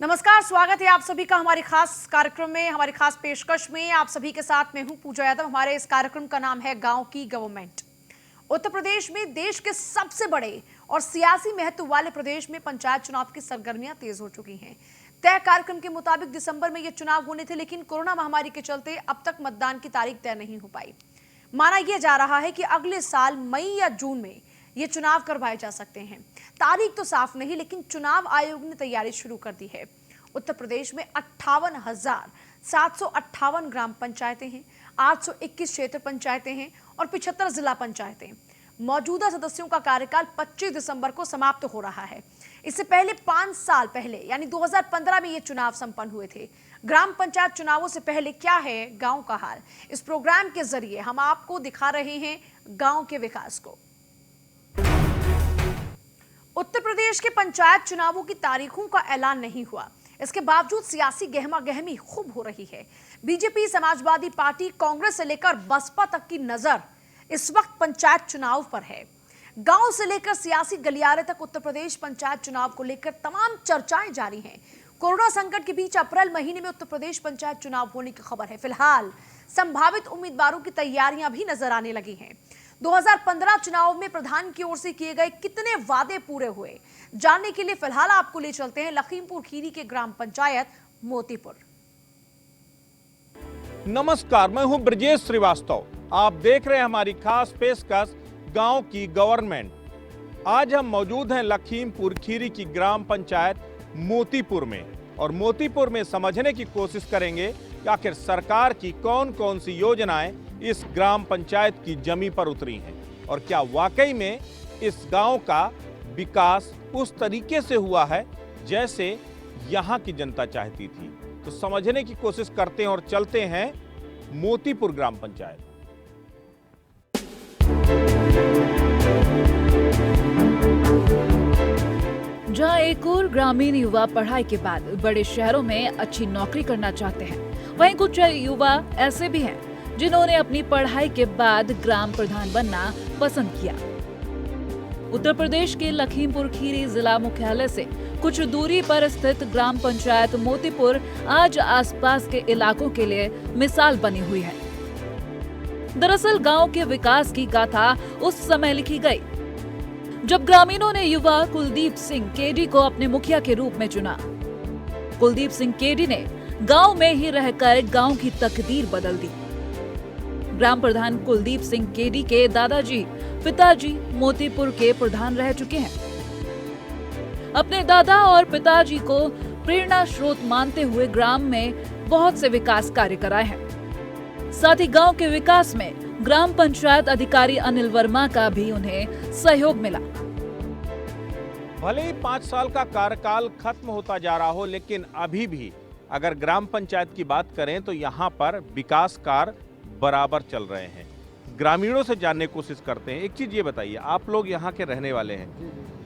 नमस्कार, स्वागत है आप सभी का हमारी खास कार्यक्रम में, हमारी खास पेशकश में। आप सभी के साथ मैं हूं पूजा यादव। हमारे इस कार्यक्रम का नाम है गांव की गवर्नमेंट। उत्तर प्रदेश में देश के सबसे बड़े और सियासी महत्व वाले प्रदेश में पंचायत चुनाव की सरगर्मियां तेज हो चुकी हैं। तय कार्यक्रम के मुताबिक दिसंबर में ये चुनाव होने थे, लेकिन कोरोना महामारी के चलते अब तक मतदान की तारीख तय नहीं हो पाई। माना यह जा रहा है कि अगले साल मई या जून में ये चुनाव करवाए जा सकते हैं। तारीख तो साफ नहीं, लेकिन चुनाव आयोग ने तैयारी शुरू कर दी है। उत्तर प्रदेश में 58,758 ग्राम पंचायतें हैं, 821 क्षेत्र पंचायतें हैं और 75 जिला पंचायतें। मौजूदा सदस्यों का कार्यकाल 25 दिसंबर को समाप्त हो रहा है। इससे पहले 5 साल पहले यानी 2015 में ये चुनाव संपन्न हुए थे। ग्राम पंचायत चुनावों से पहले क्या है गांव का हाल, इस प्रोग्राम के जरिए हम आपको दिखा रहे हैं गांव के विकास को। उत्तर प्रदेश के पंचायत चुनावों की तारीखों का ऐलान नहीं हुआ, इसके बावजूद सियासी गहमा गहमी खूब हो रही है। बीजेपी, समाजवादी पार्टी, कांग्रेस से लेकर बसपा तक की नजर इस वक्त पंचायत चुनाव पर है। गांव से लेकर सियासी गलियारे तक उत्तर प्रदेश पंचायत चुनाव को लेकर तमाम चर्चाएं जारी हैं। कोरोना संकट के बीच अप्रैल महीने में उत्तर प्रदेश पंचायत चुनाव होने की खबर है। फिलहाल संभावित उम्मीदवारों की तैयारियां भी नजर आने लगी हैं। 2015 चुनाव में प्रधान की ओर से किए गए कितने वादे पूरे हुए, जानने के लिए फिलहाल आपको ले चलते हैं लखीमपुर खीरी के ग्राम पंचायत मोतीपुर। नमस्कार, मैं हूं ब्रजेश श्रीवास्तव। आप देख रहे हैं हमारी खास पेशकश गांव की गवर्नमेंट। आज हम मौजूद हैं लखीमपुर खीरी की ग्राम पंचायत मोतीपुर में, और मोतीपुर में समझने की कोशिश करेंगे कि आखिर सरकार की कौन कौन सी योजनाएं इस ग्राम पंचायत की जमीन पर उतरी हैं और क्या वाकई में इस गांव का विकास उस तरीके से हुआ है जैसे यहां की जनता चाहती थी। तो समझने की कोशिश करते हैं और चलते हैं मोतीपुर ग्राम पंचायत। जहां एक और ग्रामीण युवा पढ़ाई के बाद बड़े शहरों में अच्छी नौकरी करना चाहते हैं, वहीं कुछ युवा ऐसे भी हैं जिन्होंने अपनी पढ़ाई के बाद ग्राम प्रधान बनना पसंद किया। उत्तर प्रदेश के लखीमपुर खीरी जिला मुख्यालय से कुछ दूरी पर स्थित ग्राम पंचायत मोतीपुर आज आसपास के इलाकों के लिए मिसाल बनी हुई है। दरअसल गांव के विकास की गाथा उस समय लिखी गई जब ग्रामीणों ने युवा कुलदीप सिंह केडी को अपने मुखिया के रूप में चुना। कुलदीप सिंह केडी ने गांव में ही रहकर गांव की तकदीर बदल दी। ग्राम प्रधान कुलदीप सिंह केडी के दादाजी पिताजी मोतीपुर के प्रधान रह चुके हैं। अपने दादा और पिताजी को प्रेरणा स्रोत मानते हुए ग्राम में बहुत से विकास कार्य कराए हैं। साथ ही गांव के विकास में ग्राम पंचायत अधिकारी अनिल वर्मा का भी उन्हें सहयोग मिला। भले ही 5 साल का कार्यकाल खत्म होता जा रहा हो, लेकिन अभी भी अगर ग्राम पंचायत की बात करें तो यहाँ पर विकास कार्य बराबर चल रहे हैं। ग्रामीणों से जानने की कोशिश करते हैं। एक चीज ये बताइए, आप लोग यहाँ के रहने वाले हैं,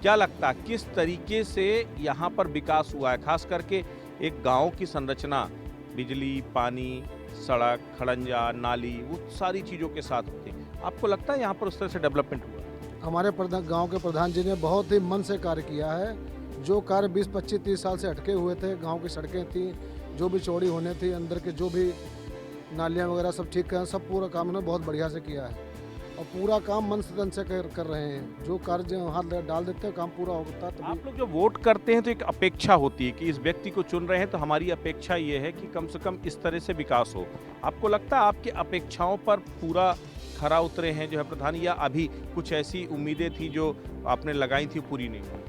क्या लगता है किस तरीके से यहाँ पर विकास हुआ है? खास करके एक गांव की संरचना बिजली, पानी, सड़क, खड़ंजा, नाली, वो सारी चीजों के साथ होती है। आपको लगता है यहाँ पर उस तरह से डेवलपमेंट हुआ? हमारे गांव के प्रधान जी ने बहुत ही मन से कार्य किया है। जो कार्य 20, 25, 30 साल से अटके हुए थे, गांव की सड़कें थी जो भी चौड़ी होने थी, अंदर के जो भी नालियाँ वगैरह सब ठीक कर, सब पूरा काम उन्होंने बहुत बढ़िया से किया है और पूरा काम मन से तन से कर रहे हैं। जो कार्य हाथ डाल देते हैं काम पूरा होता है। आप लोग जो वोट करते हैं तो एक अपेक्षा होती है कि इस व्यक्ति को चुन रहे हैं तो हमारी अपेक्षा ये है कि कम से कम इस तरह से विकास हो। आपको लगता है आपकी अपेक्षाओं पर पूरा खरा उतरे हैं जो है प्रधान, या अभी कुछ ऐसी उम्मीदें थी जो आपने लगाई थी पूरी नहीं हुई?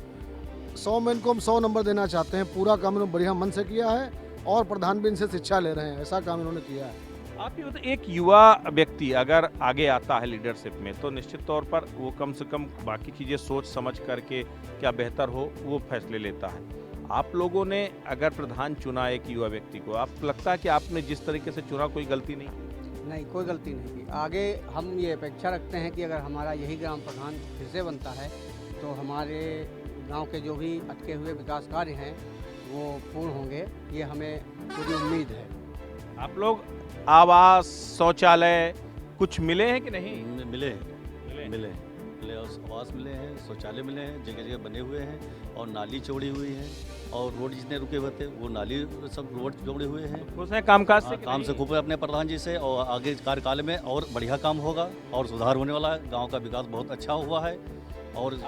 100 में इनको हम 100 नंबर देना चाहते हैं। पूरा काम इन्होंने बढ़िया मन से किया है और प्रधान भी इनसे शिक्षा ले रहे हैं, ऐसा काम इन्होंने किया है। आप ये बताइए, एक युवा व्यक्ति अगर आगे आता है लीडरशिप में तो निश्चित तौर पर वो कम से कम बाकी चीज़ें सोच समझ करके क्या बेहतर हो वो फैसले लेता है। आप लोगों ने अगर प्रधान चुना एक युवा व्यक्ति को, आपको लगता है कि आपने जिस तरीके से चुना कोई गलती नहीं? नहीं, कोई गलती नहीं की। आगे हम ये अपेक्षा रखते हैं कि अगर हमारा यही ग्राम प्रधान फिर से बनता है तो हमारे गांव के जो भी अटके हुए विकास कार्य हैं वो पूर्ण होंगे, ये हमें पूरी उम्मीद है। आप लोग आवास, शौचालय कुछ मिले हैं कि नहीं? मिले। प्ले हाउस आवास मिले हैं, शौचालय मिले हैं, जगह जगह बने हुए हैं और नाली चौड़ी हुई है और रोड जितने रुके हुए थे वो नाली सब रोड चौड़े हुए हैं। खुश हैं कामकाज से? काम से खूब है अपने प्रधान जी से और आगे कार्यकाल में और बढ़िया काम होगा और सुधार होने वाला है। गाँव का विकास बहुत अच्छा हुआ है। और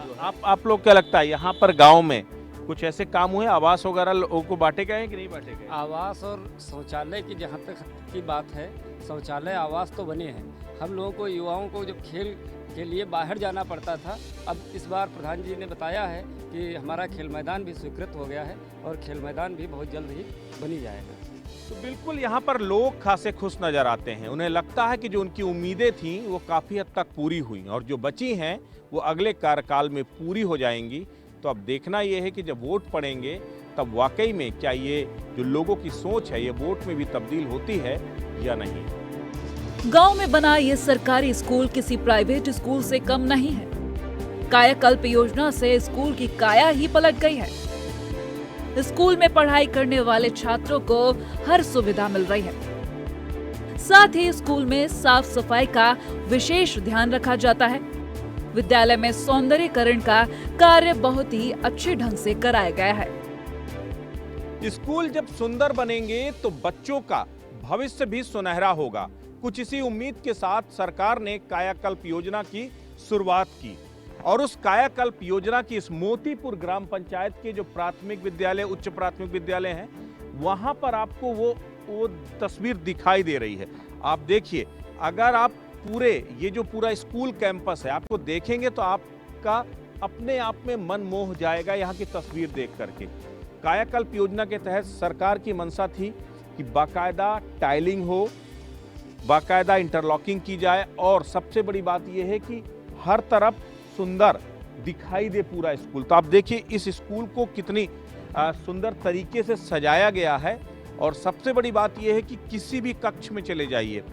आप लोग क्या लगता है यहाँ पर गाँव में कुछ ऐसे काम हुए, आवास वगैरह लोगों को बांटे गए हैं कि नहीं बांटे गए? आवास और शौचालय की जहाँ तक की बात है, शौचालय आवास तो बने हैं। हम लोगों को युवाओं को जब खेल के लिए बाहर जाना पड़ता था, अब इस बार प्रधान जी ने बताया है कि हमारा खेल मैदान भी स्वीकृत हो गया है और खेल मैदान भी बहुत जल्द ही बनी जाएगा। तो बिल्कुल यहाँ पर लोग खासे खुश नजर आते हैं। उन्हें लगता है कि जो उनकी उम्मीदें थीं वो काफ़ी हद तक पूरी हुई और जो बची हैं वो अगले कार्यकाल में पूरी हो जाएंगी। तो अब देखना ये है कि जब वोट पड़ेंगे तब वाकई में क्या ये जो लोगों की सोच है ये वोट में भी तब्दील होती है या नहीं। गांव में बना ये सरकारी स्कूल किसी प्राइवेट स्कूल से कम नहीं है। कायाकल्प योजना से स्कूल की काया ही पलट गई है। स्कूल में पढ़ाई करने वाले छात्रों को हर सुविधा मिल रही है। साथ ही स्कूल में साफ सफाई का विशेष ध्यान रखा जाता है। विद्यालय में सौंदर्यीकरण का कार्य बहुत ही अच्छे ढंग से कराया गया है। स्कूल जब सुंदर बनेंगे तो बच्चों का भविष्य भी सुनहरा होगा। कुछ इसी उम्मीद के साथ सरकार ने कायाकल्प योजना की शुरुआत की और उस कायाकल्प योजना की इस मोतीपुर ग्राम पंचायत के जो प्राथमिक विद्यालय, उच्च प्राथमिक विद्यालय हैं, वहां पर आपको वो तस्वीर दिखाई दे रही है। आप देखिए, अगर आप ये जो पूरा स्कूल कैंपस है आपको देखेंगे तो आपका अपने आप में मन मोह जाएगा यहाँ की तस्वीर देख करके। कायाकल्प योजना के तहत सरकार की मंशा थी कि बाकायदा टाइलिंग हो, बाकायदा इंटरलॉकिंग की जाए और सबसे बड़ी बात यह है कि हर तरफ सुंदर दिखाई दे पूरा स्कूल। तो आप देखिए इस स्कूल को कितनी सुंदर तरीके से सजाया गया है और सबसे बड़ी बात यह है कि किसी भी कक्ष में चले जाइए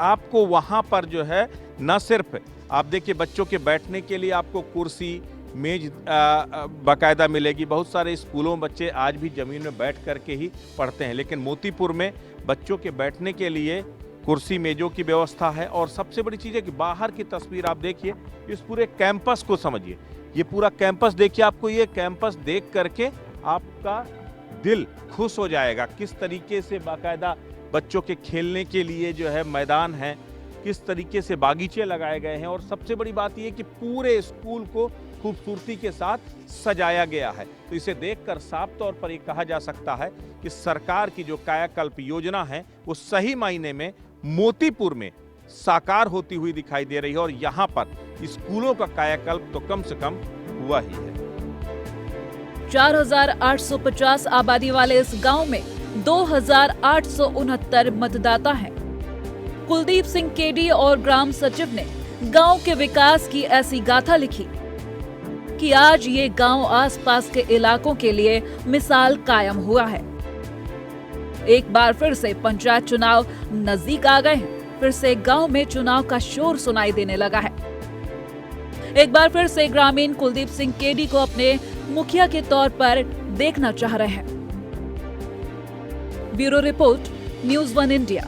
आपको वहां पर जो है न सिर्फ आप देखिए बच्चों के बैठने के लिए आपको कुर्सी मेज बाकायदा मिलेगी। बहुत सारे स्कूलों में बच्चे आज भी जमीन में बैठ करके ही पढ़ते हैं, लेकिन मोतीपुर में बच्चों के बैठने के लिए कुर्सी मेजों की व्यवस्था है। और सबसे बड़ी चीज़ है कि बाहर की तस्वीर आप देखिए, इस पूरे कैंपस को समझिए। ये पूरा कैंपस देखिए, आपको ये कैंपस देख करके आपका दिल खुश हो जाएगा। किस तरीके से बाकायदा बच्चों के खेलने के लिए जो है मैदान है, किस तरीके से बागीचे लगाए गए हैं और सबसे बड़ी बात यह कि पूरे स्कूल को खूबसूरती के साथ सजाया गया है। तो इसे देखकर साफ तौर पर यह कहा जा सकता है कि सरकार की जो कायाकल्प योजना है वो सही मायने में मोतीपुर में साकार होती हुई दिखाई दे रही है और यहाँ पर स्कूलों का कायाकल्प तो कम से कम हुआ ही है। 4850 आबादी वाले इस गांव में 2869 मतदाता हैं। कुलदीप सिंह केडी और ग्राम सचिव ने गांव के विकास की ऐसी गाथा लिखी कि आज ये गांव आसपास के इलाकों के लिए मिसाल कायम हुआ है। एक बार फिर से पंचायत चुनाव नजदीक आ गए हैं। फिर से गांव में चुनाव का शोर सुनाई देने लगा है। एक बार फिर से ग्रामीण कुलदीप सिंह केडी को अपने मुखिया के तौर पर देखना चाह रहे हैं। Bureau report, news 1 India.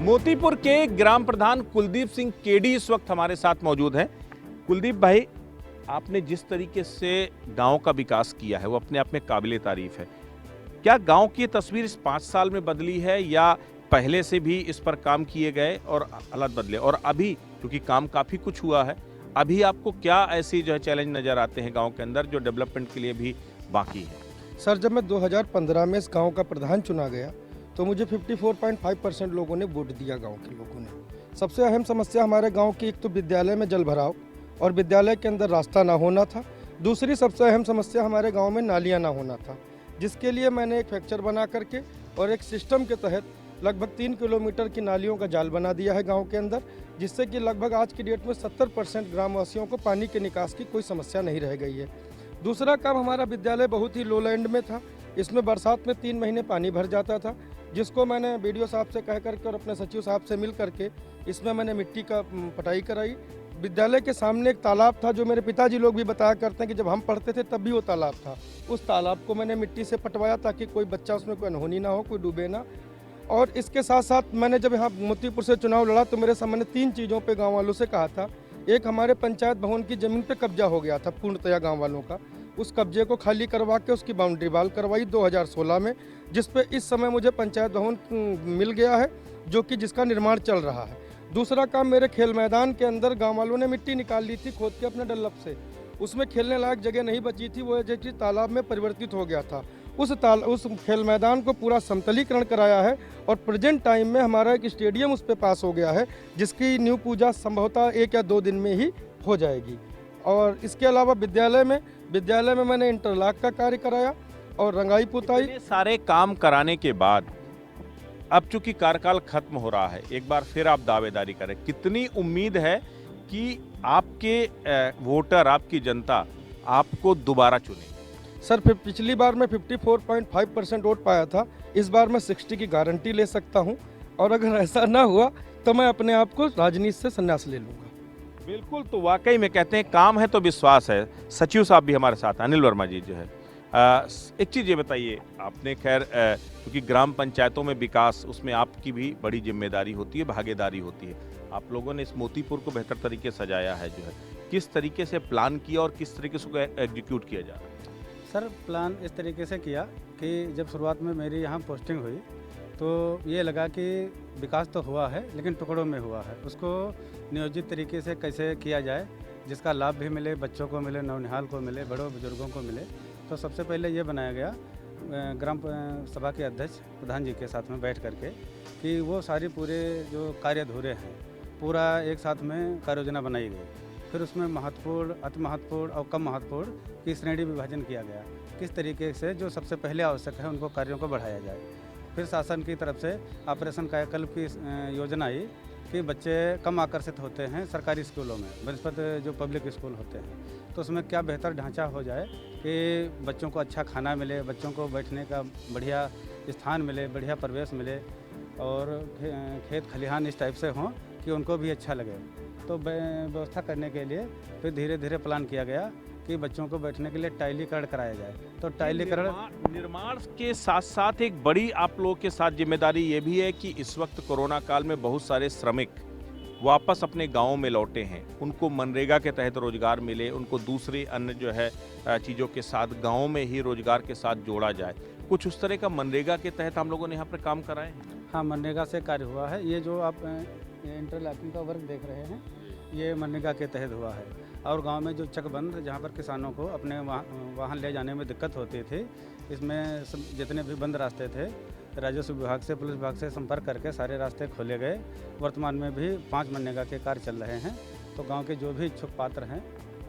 Motipur के ग्राम प्रधान कुलदीप सिंह केडी इस वक्त हमारे साथ मौजूद हैं। कुलदीप भाई, आपने जिस तरीके से गांव का विकास किया है वो अपने आप में काबिले तारीफ है। क्या गांव की तस्वीर इस 5 साल में बदली है या पहले से भी इस पर काम किए गए और हालात बदले? और अभी क्योंकि काम काफी कुछ हुआ है, अभी आपको क्या ऐसी जो है चैलेंज नजर आते हैं गांव के अंदर जो डेवलपमेंट के लिए भी बाकी है? सर, जब मैं 2015 में इस गांव का प्रधान चुना गया तो मुझे 54.5% लोगों ने वोट दिया। गांव के लोगों ने सबसे अहम समस्या हमारे गांव की, एक तो विद्यालय में जल भराव और विद्यालय के अंदर रास्ता ना होना था। दूसरी सबसे अहम समस्या हमारे गांव में नालियां ना होना था, जिसके लिए मैंने एक फ्रैक्चर बना करके और एक सिस्टम के तहत लगभग 3 किलोमीटर की नालियों का जाल बना दिया है गांव के अंदर, जिससे कि लगभग आज की डेट में 70% ग्रामवासियों को पानी के निकास की कोई समस्या नहीं रह गई है। दूसरा काम, हमारा विद्यालय बहुत ही लो लैंड में था। इसमें बरसात में 3 महीने पानी भर जाता था, जिसको मैंने बीडीओ साहब से कह करके और अपने सचिव साहब से मिल करके इसमें मैंने मिट्टी का पटाई कराई। विद्यालय के सामने एक तालाब था, जो मेरे पिताजी लोग भी बताया करते हैं कि जब हम पढ़ते थे तब भी वो तालाब था। उस तालाब को मैंने मिट्टी से पटवाया ताकि कोई बच्चा उसमें कोई अनहोनी ना हो, कोई डूबे ना। और इसके साथ साथ मैंने जब यहाँ मोतीपुर से चुनाव लड़ा तो मेरे सामने 3 चीज़ों पे गांव वालों से कहा था एक हमारे पंचायत भवन की ज़मीन पे कब्जा हो गया था पूर्णतया गांव वालों का। उस कब्जे को खाली करवा के उसकी बाउंड्री वाल करवाई 2016 में, जिस पे इस समय मुझे पंचायत भवन मिल गया है, जो कि जिसका निर्माण चल रहा है। दूसरा काम, मेरे खेल मैदान के अंदर गांव वालों ने मिट्टी निकाल ली थी खोद के अपने डल्लप से, उसमें खेलने लायक जगह नहीं बची थी, वो जैसे तालाब में परिवर्तित हो गया था। उस खेल मैदान को पूरा समतलीकरण कराया है और प्रेजेंट टाइम में हमारा एक स्टेडियम उस पर पास हो गया है, जिसकी न्यू पूजा संभवतः 1 या 2 दिन में ही हो जाएगी। और इसके अलावा विद्यालय में मैंने इंटरलॉक का कार्य कराया और रंगाई पुताई। इतने सारे काम कराने के बाद अब चूंकि कार्यकाल खत्म हो रहा है, एक बार फिर आप दावेदारी करें, कितनी उम्मीद है कि आपके वोटर, आपकी जनता आपको दोबारा चुने? सर, पिछली बार मैं 54.5% वोट पाया था, इस बार मैं 60 की गारंटी ले सकता हूं, और अगर ऐसा ना हुआ तो मैं अपने आप को राजनीति से संन्यास ले लूँगा। बिल्कुल, तो वाकई में कहते हैं काम है तो विश्वास है। सचिव साहब भी हमारे साथ, अनिल वर्मा जी जो है, एक चीज़ ये बताइए, आपने खैर क्योंकि ग्राम पंचायतों में विकास, उसमें आपकी भी बड़ी जिम्मेदारी होती है, भागीदारी होती है। आप लोगों ने इस मोतीपुर को बेहतर तरीके से सजाया है, जो है किस तरीके से प्लान किया और किस तरीके से एग्जीक्यूट किया जा रहा है? सर, प्लान इस तरीके से किया कि जब शुरुआत में मेरी यहाँ पोस्टिंग हुई तो ये लगा कि विकास तो हुआ है लेकिन टुकड़ों में हुआ है, उसको नियोजित तरीके से कैसे किया जाए जिसका लाभ भी मिले, बच्चों को मिले, नौनिहाल को मिले, बड़ों बुजुर्गों को मिले। तो सबसे पहले ये बनाया गया ग्राम सभा के अध्यक्ष प्रधान जी के साथ में बैठ करके कि वो सारी पूरे जो कार्य अधूरे हैं पूरा एक साथ में कार्य योजना बनाई गई। फिर उसमें महत्वपूर्ण, अति महत्वपूर्ण और कम महत्वपूर्ण की श्रेणी विभाजन किया गया, किस तरीके से जो सबसे पहले आवश्यक है उनको कार्यों को बढ़ाया जाए। फिर शासन की तरफ से ऑपरेशन कायाकल्प की योजना आई कि बच्चे कम आकर्षित होते हैं सरकारी स्कूलों में बनस्पत जो पब्लिक स्कूल होते हैं, तो उसमें क्या बेहतर ढांचा हो जाए कि बच्चों को अच्छा खाना मिले, बच्चों को बैठने का बढ़िया स्थान मिले, बढ़िया परिवेश मिले और खेत खलिहान इस टाइप से हों कि उनको भी अच्छा लगे। तो व्यवस्था करने के लिए फिर धीरे धीरे प्लान किया गया कि बच्चों को बैठने के लिए टाइलीकरण कराया जाए। तो टाइलीकरण निर्माण के साथ साथ एक बड़ी आप लोगों के साथ जिम्मेदारी ये भी है कि इस वक्त कोरोना काल में बहुत सारे श्रमिक वापस अपने गांवों में लौटे हैं, उनको मनरेगा के तहत रोजगार मिले, उनको दूसरी अन्य जो है चीज़ों के साथ गाँव में ही रोजगार के साथ जोड़ा जाए। कुछ उस तरह का मनरेगा के तहत हम लोगों ने यहाँ पर काम कराए हैं। हाँ, मनरेगा से कार्य हुआ है। ये जो आप इंटरलॉकिंग का वर्क देख रहे हैं ये मनरेगा के तहत हुआ है। और गांव में जो चकबंद, जहां पर किसानों को अपने वाहन ले जाने में दिक्कत होती थी, इसमें जितने भी बंद रास्ते थे राजस्व विभाग से, पुलिस विभाग से संपर्क करके सारे रास्ते खोले गए। वर्तमान में भी 5 मनरेगा के कार्य चल रहे हैं। तो गांव के जो भी इच्छुक पात्र हैं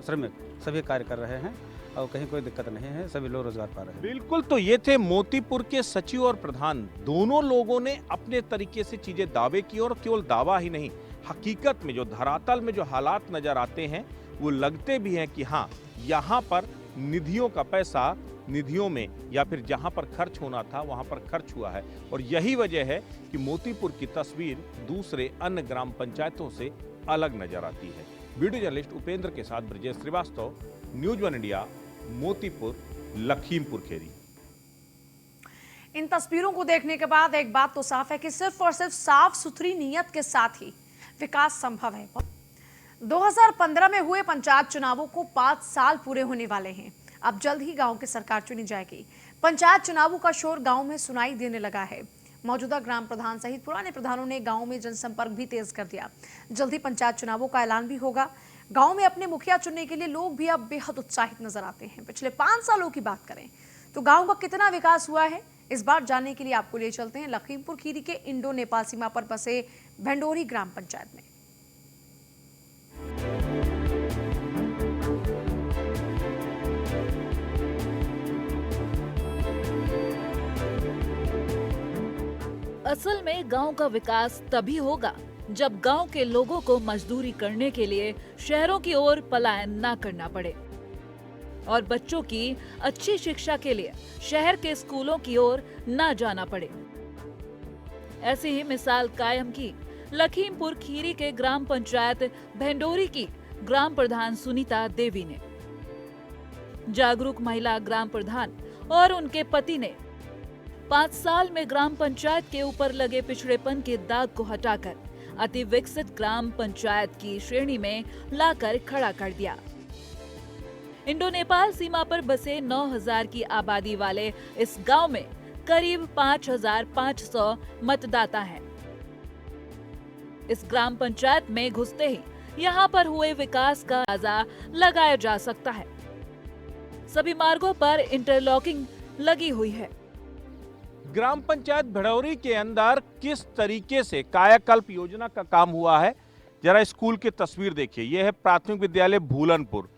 श्रमिक सभी कार्य कर रहे हैं और कहीं कोई दिक्कत नहीं है, सभी लोग रोजगार पा रहे हैं। बिल्कुल, तो ये थे मोतीपुर के सचिव और प्रधान। दोनों लोगों ने अपने तरीके से चीजें दावे की और केवल दावा ही नहीं, हकीकत में जो धरातल में जो हालात नजर आते हैं वो लगते भी हैं कि हाँ, यहाँ पर निधियों का पैसा निधियों में या फिर जहाँ पर खर्च होना था वहाँ पर खर्च हुआ है। और यही वजह है कि मोतीपुर की तस्वीर दूसरे अन्य ग्राम पंचायतों से अलग नजर आती है। वीडियो जर्नलिस्ट उपेंद्र के साथ ब्रजेश श्रीवास्तव, न्यूज़ 1 इंडिया, मोतीपुर, लखीमपुर खीरी। इन तस्वीरों को देखने के बाद एक बात तो साफ है कि सिर्फ और सिर्फ साफ सुथरी नीयत के साथ ही विकास संभव है। 2015 में हुए पंचायत चुनावों को 5 साल पूरे होने वाले हैं। अब जल्द ही गांव की सरकार चुनी जाएगी। पंचायत चुनावों का शोर गांव में सुनाई देने लगा है। मौजूदा ग्राम प्रधान सहित पुराने प्रधानों ने गांव में जनसंपर्क भी तेज कर दिया। जल्द ही पंचायत चुनावों का ऐलान भी होगा। गांव में अपने मुखिया चुनने के लिए लोग भी अब बेहद उत्साहित नजर आते हैं। पिछले 5 सालों की बात करें तो गांव का कितना विकास हुआ है, इस बार जानने के लिए आपको ले चलते हैं लखीमपुर खीरी के इंडो नेपाल सीमा पर बसे भेंडोरी ग्राम पंचायत में। असल में गांव का विकास तभी होगा जब गांव के लोगों को मजदूरी करने के लिए शहरों की ओर पलायन ना करना पड़े और बच्चों की अच्छी शिक्षा के लिए शहर के स्कूलों की ओर ना जाना पड़े। ऐसी ही मिसाल कायम की लखीमपुर खीरी के ग्राम पंचायत भेंडोरी की ग्राम प्रधान सुनीता देवी ने। जागरूक महिला ग्राम प्रधान और उनके पति ने 5 साल में ग्राम पंचायत के ऊपर लगे पिछड़ेपन के दाग को हटाकर अति विकसित ग्राम पंचायत की श्रेणी में लाकर खड़ा कर दिया। इंडो नेपाल सीमा पर बसे 9000 की आबादी वाले इस गांव में करीब 5500 मतदाता हैं। इस ग्राम पंचायत में घुसते ही यहाँ पर हुए विकास का अंदाजा लगाया जा सकता है। सभी मार्गों पर इंटरलॉकिंग लगी हुई है। ग्राम पंचायत भिड़ौरी के अंदर किस तरीके से कायाकल्प योजना का काम हुआ है, जरा स्कूल की तस्वीर देखिए। यह है प्राथमिक विद्यालय भूलनपुर,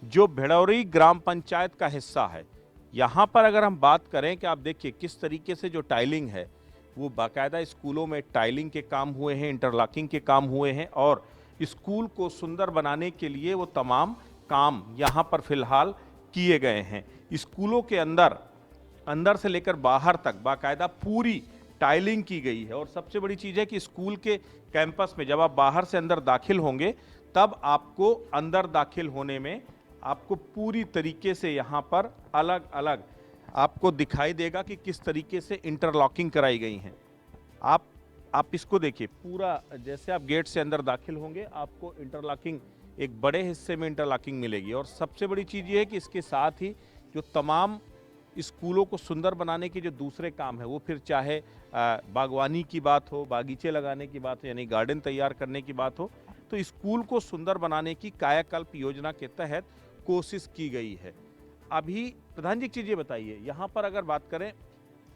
जो भिड़ौरी ग्राम पंचायत का हिस्सा है। यहाँ पर अगर हम बात करें कि आप देखिए किस तरीके से जो टाइलिंग है वो बाकायदा स्कूलों में टाइलिंग के काम हुए हैं, इंटरलॉकिंग के काम हुए हैं, और स्कूल को सुंदर बनाने के लिए वो तमाम काम यहाँ पर फिलहाल किए गए हैं। स्कूलों के अंदर से लेकर बाहर तक बाकायदा पूरी टाइलिंग की गई है। और सबसे बड़ी चीज़ है कि स्कूल के कैंपस में जब आप बाहर से अंदर दाखिल होंगे तब आपको अंदर दाखिल होने में आपको पूरी तरीके से यहाँ पर अलग अलग आपको दिखाई देगा कि किस तरीके से इंटरलॉकिंग कराई गई हैं। आप इसको देखिए, पूरा जैसे आप गेट से अंदर दाखिल होंगे आपको इंटरलॉकिंग एक बड़े हिस्से में इंटरलॉकिंग मिलेगी। और सबसे बड़ी चीज़ ये है कि इसके साथ ही जो तमाम स्कूलों को सुंदर बनाने के जो दूसरे काम है, वो फिर चाहे बागवानी की बात हो, बागीचे लगाने की बात हो, यानी गार्डन तैयार करने की बात हो, तो स्कूल को सुंदर बनाने की कायाकल्प योजना के तहत कोशिश की गई है। अभी प्रधान जी एक चीज़ ये बताइए, यहाँ पर अगर बात करें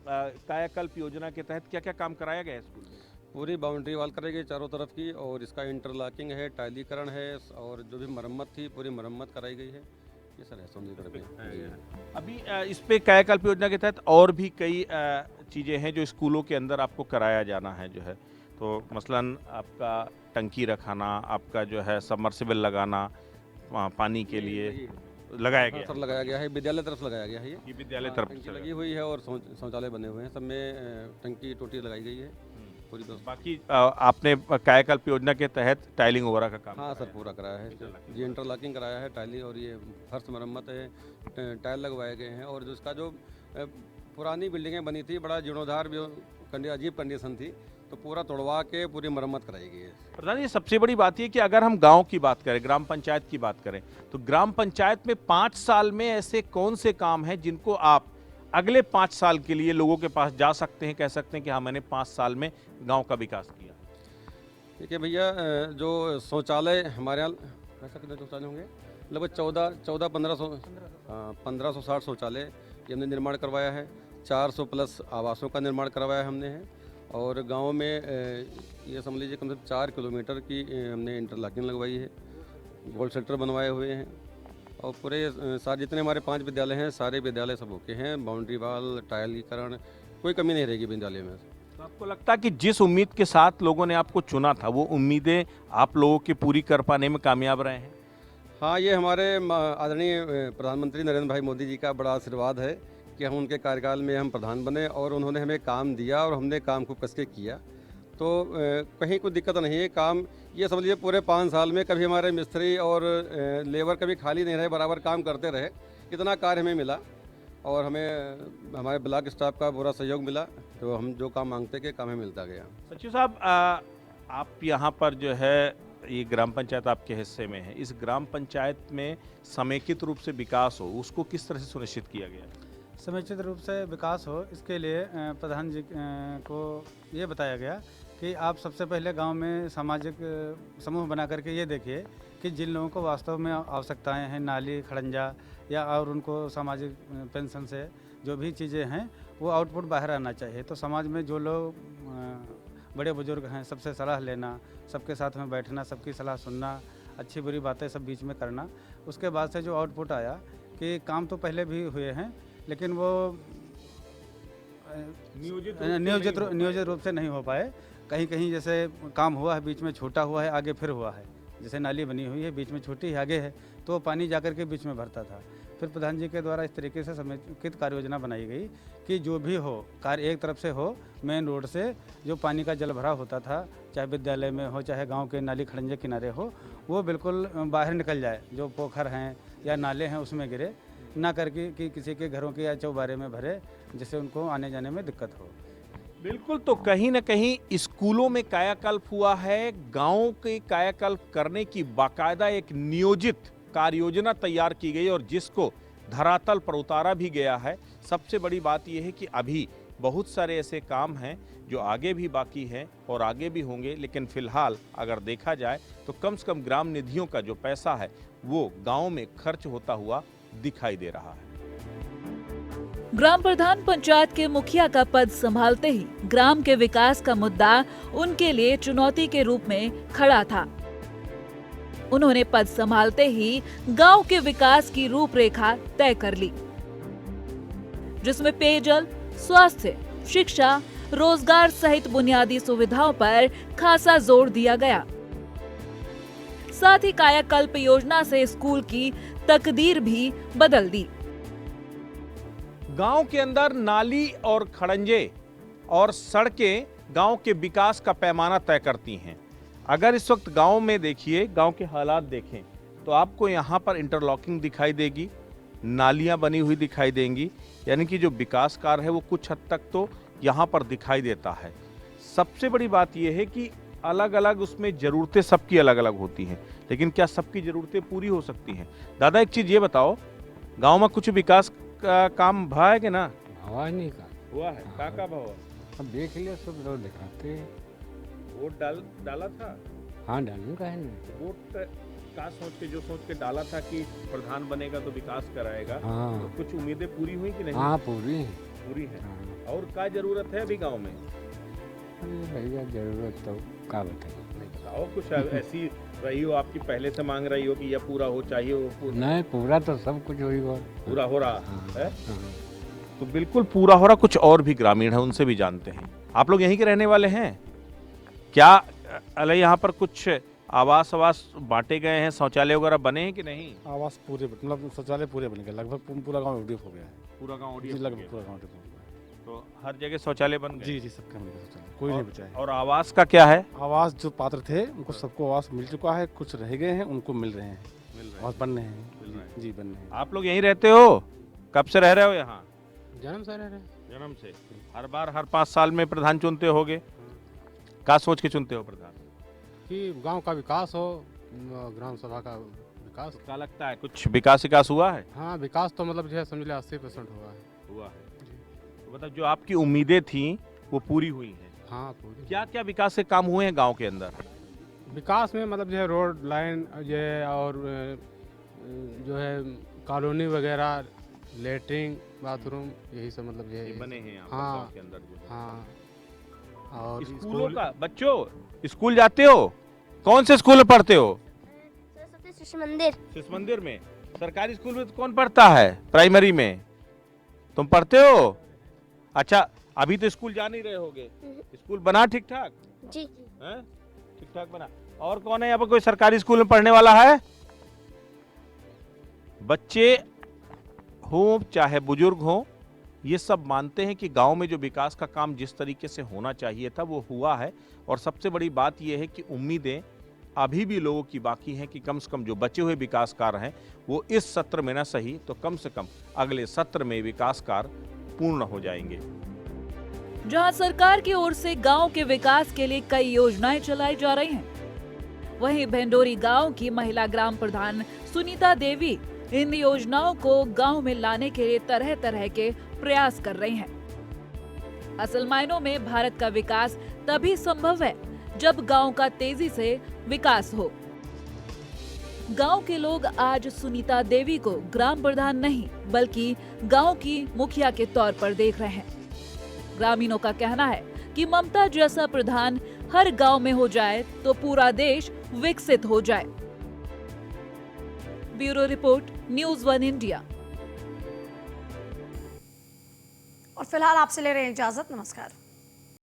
कायाकल्प योजना के तहत क्या क्या काम कराया गया है स्कूल में? पूरी बाउंड्री वॉल कराई गई चारों तरफ की, और इसका इंटरलॉकिंग है, टाइलीकरण है, और जो भी मरम्मत थी पूरी मरम्मत कराई गई है। ये सर है सौंदर्यीकरण। अभी इस पे कायाकल्प योजना के तहत और भी कई चीज़ें हैं जो स्कूलों के अंदर आपको कराया जाना है जो है। तो मसलन आपका टंकी रखाना, आपका जो है सबमर्सिबल लगाना पानी के लिए लगाया गया। सर लगाया गया है, विद्यालय तरफ लगाया गया है। ये विद्यालय तरफ टंकी लगी हुई है और शौचालय बने हुए हैं, सब में टंकी टोटी लगाई गई है पूरी। बाकी आपने कायाकल्प योजना के तहत टाइलिंग वगैरह का काम? हाँ सर, पूरा कराया है। ये इंटरलॉकिंग कराया है, टाइलिंग, और ये फर्श मरम्मत है, टाइल लगवाए गए हैं। और जिसका जो पुरानी बिल्डिंगें बनी थी, बड़ा जीर्णोद्धार अजीब कंडीशन थी, तो पूरा तोड़वा के पूरी मरम्मत कराई गई है। प्रधान जी, सबसे बड़ी बात यह कि अगर हम गांव की बात करें, ग्राम पंचायत की बात करें, तो ग्राम पंचायत में 5 साल में ऐसे कौन से काम हैं जिनको आप अगले 5 साल के लिए लोगों के पास जा सकते हैं, कह सकते हैं कि हाँ मैंने 5 साल में गांव का विकास किया? ठीक है भैया, जो शौचालय हमारे यहाँ कैसा कितने शौचालय होंगे, लगभग 1560 शौचालय ये हमने निर्माण करवाया है। 400 प्लस आवासों का निर्माण करवाया हमने है। और गांव में ये समझ लीजिए कम से कम 4 किलोमीटर की हमने इंटरलॉकिंग लगवाई है, गोल्ड शेल्टर बनवाए हुए हैं, और पूरे सारे जितने हमारे 5 विद्यालय हैं सारे विद्यालय सब ओके हैं। बाउंड्री वॉल, टाइलीकरण, कोई कमी नहीं रहेगी विद्यालय में। तो आपको लगता है कि जिस उम्मीद के साथ लोगों ने आपको चुना था वो उम्मीदें आप लोगों की पूरी कर पाने में कामयाब रहे हैं? हाँ, ये हमारे आदरणीय प्रधानमंत्री नरेंद्र भाई मोदी जी का बड़ा आशीर्वाद है कि हम उनके कार्यकाल में हम प्रधान बने, और उन्होंने हमें काम दिया और हमने काम को कस के किया। तो कहीं कोई दिक्कत नहीं है। काम ये समझ लीजिए पूरे 5 साल में कभी हमारे मिस्त्री और लेबर कभी खाली नहीं रहे, बराबर काम करते रहे। इतना कार्य हमें मिला, और हमें हमारे ब्लॉक स्टाफ का पूरा सहयोग मिला, तो हम जो काम मांगते के काम हमें मिलता गया। सचिव साहब, आप यहाँ पर जो है ये ग्राम पंचायत आपके हिस्से में है, इस ग्राम पंचायत में समेकित रूप से विकास हो, उसको किस तरह से सुनिश्चित किया गया? समुचित रूप से विकास हो, इसके लिए प्रधान जी को ये बताया गया कि आप सबसे पहले गांव में सामाजिक समूह बना करके ये देखिए कि जिन लोगों को वास्तव में आवश्यकताएं हैं, नाली, खड़ंजा या और उनको सामाजिक पेंशन से जो भी चीज़ें हैं वो आउटपुट बाहर आना चाहिए। तो समाज में जो लोग बड़े बुजुर्ग हैं, सबसे सलाह लेना, सबके साथ में बैठना, सबकी सलाह सुनना, अच्छी बुरी बातें सब बीच में करना। उसके बाद से जो आउटपुट आया कि काम तो पहले भी हुए हैं, लेकिन वो नियोजित रूप से नहीं हो पाए। कहीं कहीं जैसे काम हुआ है, बीच में छूटा हुआ है, आगे फिर हुआ है। जैसे नाली बनी हुई है, बीच में छोटी है, आगे है, तो पानी जाकर के बीच में भरता था। फिर प्रधान जी के द्वारा इस तरीके से समेकित कार्य योजना बनाई गई कि जो भी हो कार्य एक तरफ से हो, मेन रोड से जो पानी का जल भराव होता था, चाहे विद्यालय में हो, चाहे गांव के नाली खड़ंजे किनारे हो, वो बिल्कुल बाहर निकल जाए। जो पोखर हैं या नाले हैं उसमें गिरे ना करके कि किसी के घरों के या चौबारे में भरे, जिससे उनको आने जाने में दिक्कत हो। बिल्कुल, तो कहीं ना कहीं स्कूलों में कायाकल्प हुआ है, गांव के कायाकल्प करने की बाकायदा एक नियोजित कार्य योजना तैयार की गई और जिसको धरातल पर उतारा भी गया है। सबसे बड़ी बात यह है कि अभी बहुत सारे ऐसे काम हैं जो आगे भी बाकी हैं और आगे भी होंगे, लेकिन फिलहाल अगर देखा जाए तो कम से कम ग्राम निधियों का जो पैसा है वो गांव में खर्च होता हुआ दिखाई दे रहा है। ग्राम प्रधान पंचायत के मुखिया का पद संभालते ही ग्राम के विकास का मुद्दा उनके लिए चुनौती के रूप में खड़ा था। उन्होंने पद संभालते ही गांव के विकास की रूपरेखा तय कर ली, जिसमें पेयजल, स्वास्थ्य, शिक्षा, रोजगार सहित बुनियादी सुविधाओं पर खासा जोर दिया गया। साथ ही कायाकल्प योजना से स्कूल की तकदीर भी बदल दी। गांव के अंदर नाली और खड़ंजे और सड़कें गांव के विकास का पैमाना तय करती हैं। अगर इस वक्त गांव में देखिए, गांव के हालात देखें तो आपको यहां पर इंटरलॉकिंग दिखाई देगी, नालियां बनी हुई दिखाई देंगी, यानी कि जो विकास कार्य है वो कुछ हद तक तो यहां पर दिखाई देता है। सबसे बड़ी बात यह है कि अलग अलग उसमें ज़रूरतें सबकी अलग अलग होती हैं, लेकिन क्या सबकी ज़रूरतें पूरी हो सकती हैं? दादा एक चीज़ ये बताओ, गांव में कुछ विकास का काम भा है कि ना? हवा नहीं का हुआ है? का भाव? अब देख लिया, सब लोग दिखाते हैं। वोट डाला था? हाँ, डालू का है ना। वोट का सोच के, जो सोच के डाला था कि प्रधान बनेगा तो विकास कराएगा, हाँ। तो कुछ उम्मीदें पूरी हुई कि नहीं? हाँ, पूरी है। पूरी है। हाँ। और क्या जरूरत है अभी गांव में? भैया जरूरत तो क्या बताइए। बताओ, कुछ ऐसी रही हो आपकी पहले से मांग रही हो कि यह पूरा हो, चाहिए वो पूरा? नहीं, पूरा तो सब कुछ हुई और पूरा हो रहा है। हाँ। तो बिल्कुल पूरा हो रहा। कुछ और भी ग्रामीण है, उनसे भी जानते हैं। आप लोग यहीं के रहने वाले हैं क्या? अरे यहाँ पर कुछ आवास बांटे गए हैं, शौचालय वगैरह बने हैं कि नहीं? आवास पूरे मतलब शौचालय पूरे बन गए, लगभग पूरा गांव ODF हो गया है। पूरा गांव जी, लगभग पूरा गांव ODF हो गया है। तो हर जगह शौचालय बन गए? जी जी, सबके बन गए शौचालय, कोई नहीं बचा है। और आवास का क्या है? आवास जो पात्र थे उनको सबको आवास मिल चुका है, कुछ रह गए हैं उनको मिल रहे हैं, आवास बन रहे हैं। जी, बन रहे हैं। आप लोग यहीं रहते हो? कब से रह रहे हो यहाँ? जन्म से रह रहे। जन्म से? हर बार हर 5 साल में प्रधान चुनते होगे? क्या सोच के चुनते हो प्रधान? कि गांव का विकास हो, ग्राम सभा का विकास। क्या लगता है कुछ विकास हुआ है? हाँ, विकास तो मतलब जो है समझ लिया 80% हुआ है। तो मतलब जो आपकी उम्मीदें थी वो पूरी हुई हैं? हाँ, पूरी। क्या क्या विकास के काम हुए हैं गांव के अंदर? विकास में मतलब जो है रोड लाइन ये और जो है कॉलोनी वगैरह, लेटरिन, बाथरूम, यही सब मतलब जो है बने हैं यहाँ हाँ, गांव के अंदर जो। हाँ। और स्कूलों का, बच्चों स्कूल जाते हो? कौन से स्कूल में पढ़ते हो? सरस्वती शिशु मंदिर। शिशु मंदिर में? सरकारी स्कूल में तो कौन पढ़ता है? प्राइमरी में तुम पढ़ते हो? अच्छा, अभी तो स्कूल जा नहीं रहे होगे। स्कूल बना ठीक ठाक? जी। ठीक ठाक बना। और कौन है यहाँ पर कोई सरकारी स्कूल में पढ़ने वाला है? बच्चे हो चाहे बुजुर्ग हो, ये सब मानते हैं कि गांव में जो विकास का काम जिस तरीके से होना चाहिए था वो हुआ है। और सबसे बड़ी बात यह है कि उम्मीदें अभी भी लोगों की बाकी हैं कि कम से कम जो बचे हुए विकास कार्य हैं वो इस सत्र में ना सही तो कम से कम अगले सत्र में विकास कार्य पूर्ण हो जाएंगे। जहां सरकार की ओर से गांव के विकास के लिए कई योजनाएं चलाई जा रही हैं, वहीं भेंडोरी गांव की महिला ग्राम प्रधान सुनीता देवी इन योजनाओं को गांव में लाने के लिए तरह तरह के प्रयास कर रही हैं। असल मायनों में भारत का विकास तभी संभव है जब गांव का तेजी से विकास हो। गांव के लोग आज सुनीता देवी को ग्राम प्रधान नहीं बल्कि गांव की मुखिया के तौर पर देख रहे हैं। ग्रामीणों का कहना है कि ममता जैसा प्रधान हर गांव में हो जाए तो पूरा देश विकसित हो जाए। Bureau report, news 1 India. और फिलहाल आपसे ले रहे हैं इजाजत। नमस्कार।